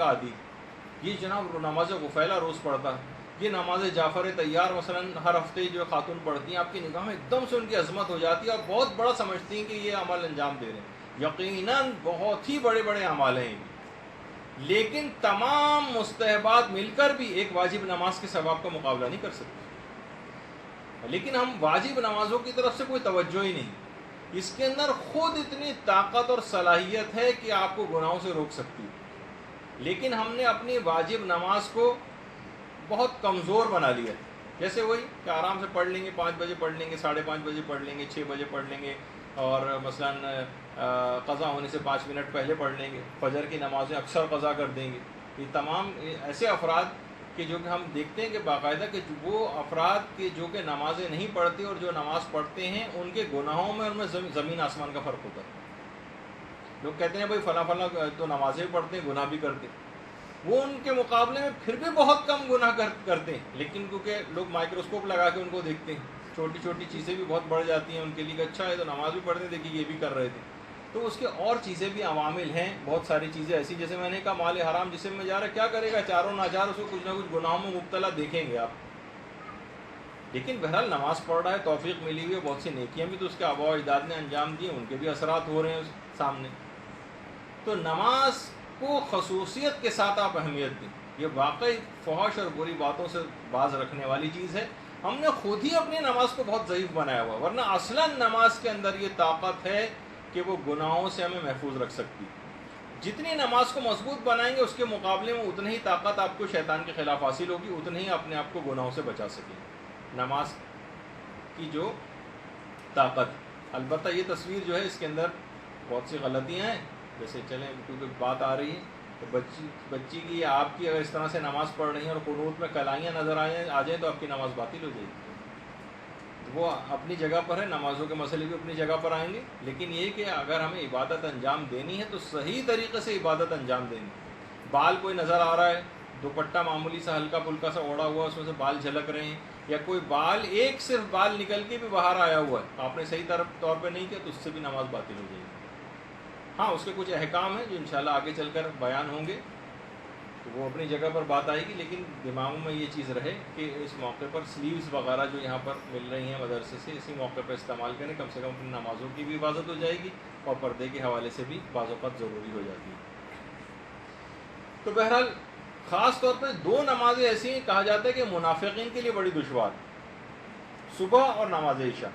عادی، یہ جناب نماز غفیلہ روز پڑھتا ہے، یہ نماز جعفر تیار مثلا ہر ہفتے جو خاتون پڑھتی ہیں، آپ کی نگاہ میں ایک دم سے ان کی عظمت ہو جاتی ہے اور بہت بڑا سمجھتی ہیں کہ یہ عمل انجام دے رہے ہیں، یقیناً بہت ہی بڑے بڑے اعمال ہیں، لیکن تمام مستحبات مل کر بھی ایک واجب نماز کے ثواب کا مقابلہ نہیں کر سکتے۔ لیکن ہم واجب نمازوں کی طرف سے کوئی توجہ ہی نہیں، اس کے اندر خود اتنی طاقت اور صلاحیت ہے کہ آپ کو گناہوں سے روک سکتی ہے، لیکن ہم نے اپنی واجب نماز کو بہت کمزور بنا لیا ہے۔ جیسے وہی کہ آرام سے پڑھ لیں گے، 5 بجے پڑھ لیں گے، 5:30 بجے پڑھ لیں گے، 6 بجے پڑھ لیں گے، اور مثلا قضا ہونے سے 5 منٹ پہلے پڑھ لیں گے، فجر کی نمازیں اکثر قضا کر دیں گے۔ یہ تمام ایسے افراد کہ جو کہ ہم دیکھتے ہیں کہ باقاعدہ کہ وہ افراد کہ جو کہ نمازیں نہیں پڑھتے اور جو نماز پڑھتے ہیں، ان کے گناہوں میں ان میں زمین آسمان کا فرق ہوتا ہے۔ لوگ کہتے ہیں بھائی فلاں فلاں تو نمازیں بھی پڑھتے ہیں، گناہ بھی کرتے ہیں، وہ ان کے مقابلے میں پھر بھی بہت کم گناہ کرتے ہیں، لیکن کیونکہ لوگ مائکروسکوپ لگا کے ان کو دیکھتے ہیں، چھوٹی چھوٹی چیزیں بھی بہت بڑھ جاتی ہیں ان کے لیے کہ اچھا ہے تو نماز بھی پڑھتے، دیکھیے یہ بھی کر رہے تھے۔ تو اس کے اور چیزیں بھی عوامل ہیں، بہت ساری چیزیں ایسی، جیسے میں نے کہا مال حرام جسم میں جا رہا ہے، کیا کرے گا چاروں ناچار اس کو کچھ نہ کچھ گناہوں میں مبتلا دیکھیں گے آپ، لیکن بہرحال نماز پڑھ رہا ہے، توفیق ملی ہوئی ہے، بہت سی نیکیاں بھی تو اس کے آباء و اجداد نے انجام دیے، ان کے بھی اثرات ہو رہے ہیں سامنے۔ تو نماز کو خصوصیت کے ساتھ آپ اہمیت دیں، یہ واقعی فحش اور بری باتوں سے باز رکھنے والی چیز ہے۔ ہم نے خود ہی اپنی نماز کو بہت ضعیف بنایا ہوا، ورنہ اصلاً نماز کے اندر یہ طاقت ہے کہ وہ گناہوں سے ہمیں محفوظ رکھ سکتی ہے۔ جتنی نماز کو مضبوط بنائیں گے، اس کے مقابلے میں اتنی ہی طاقت آپ کو شیطان کے خلاف حاصل ہوگی، اتنی ہی اپنے آپ کو گناہوں سے بچا سکیں نماز کی جو طاقت۔ البتہ یہ تصویر جو ہے اس کے اندر بہت سی غلطیاں ہیں، جیسے چلیں کیونکہ بات آ رہی ہے تو بچی کی یا آپ کی اگر اس طرح سے نماز پڑھ رہی ہیں اور قنوت میں کلائیاں نظر آ جائیں تو آپ کی نماز باطل ہو جائے گی۔ تو وہ اپنی جگہ پر ہے، نمازوں کے مسئلے بھی اپنی جگہ پر آئیں گے، لیکن یہ کہ اگر ہمیں عبادت انجام دینی ہے تو صحیح طریقے سے عبادت انجام دینی۔ بال کوئی نظر آ رہا ہے، دوپٹہ معمولی سا ہلکا پھلکا سا اوڑا ہوا، اس میں سے بال جھلک رہے ہیں، یا کوئی بال ایک صرف بال نکل کے بھی باہر آیا ہوا ہے، آپ نے صحیح طور پہ نہیں کیا تو اس سے بھی نماز باطل ہو جائے گی۔ ہاں اس کے کچھ احکام ہیں جو انشاءاللہ آگے چل کر بیان ہوں گے، تو وہ اپنی جگہ پر بات آئے گی، لیکن دماغوں میں یہ چیز رہے کہ اس موقع پر سلیوز وغیرہ جو یہاں پر مل رہی ہیں مدرسے سے، اسی موقع پر استعمال کریں، کم سے کم اپنی نمازوں کی بھی حفاظت ہو جائے گی اور پردے کے حوالے سے بھی بعض اوقات ضروری ہو جاتی ہے۔ تو بہرحال خاص طور پہ 2 نمازیں ایسی ہیں کہا جاتا ہے کہ منافقین کے لیے بڑی دشوار، صبح اور نماز عشاء۔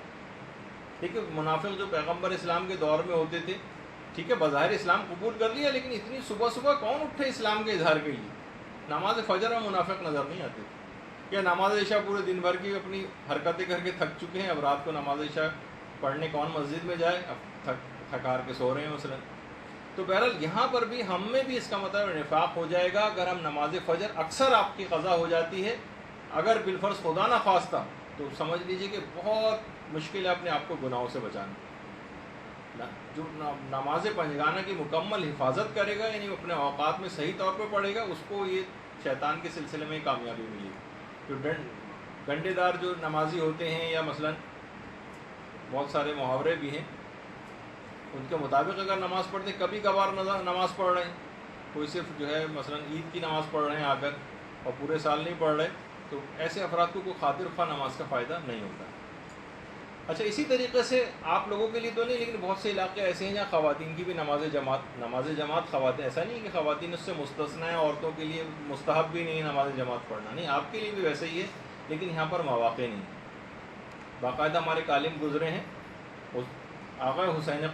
ٹھیک ہے، منافق جو پیغمبر اسلام کے دور میں ہوتے تھے، ٹھیک ہے، بظاہر اسلام قبول کر لیا، لیکن اتنی صبح صبح کون اٹھے اسلام کے اظہار کے لیے؟ نماز فجر میں منافق نظر نہیں آتے تھے، یا نماز عشاء پورے دن بھر کی اپنی حرکتیں کر کے تھک چکے ہیں، اب رات کو نماز عشاء پڑھنے کون مسجد میں جائے، اب تھکار کے سو رہے ہیں مثلا۔ تو بہرحال یہاں پر بھی ہم میں بھی اس کا مطلب نفاق ہو جائے گا اگر ہم نماز فجر اکثر آپ کی قضا ہو جاتی ہے، اگر بالفرض خدا نہ خواستہ، تو سمجھ لیجئے کہ بہت مشکل ہے اپنے آپ کو گناہوں سے بچانا۔ جو نماز پنجگانہ کی مکمل حفاظت کرے گا، یعنی اپنے اوقات میں صحیح طور پہ پڑھے گا، اس کو یہ شیطان کے سلسلے میں کامیابی ملی۔ جو ڈنڈے دار جو نمازی ہوتے ہیں، یا مثلا بہت سارے محاورے بھی ہیں، ان کے مطابق اگر نماز پڑھتے، کبھی کبھار نماز پڑھ رہے ہیں، کوئی صرف جو ہے مثلا عید کی نماز پڑھ رہے ہیں آ کر اور پورے سال نہیں پڑھ رہے، تو ایسے افراد کو کوئی خاطر خواہ نماز کا فائدہ نہیں ہوتا۔ اچھا، اسی طریقے سے آپ لوگوں کے لیے تو نہیں، لیکن بہت سے علاقے ایسے ہیں جہاں خواتین کی بھی نماز جماعت خواتین، ایسا نہیں کہ خواتین اس سے مستثنی ہیں، عورتوں کے لیے مستحب بھی نہیں نماز جماعت پڑھنا، نہیں، آپ کے لیے بھی ویسے ہی ہے، لیکن یہاں پر مواقع نہیں۔ باقاعدہ ہمارے عالم گزرے ہیں، آقا حسین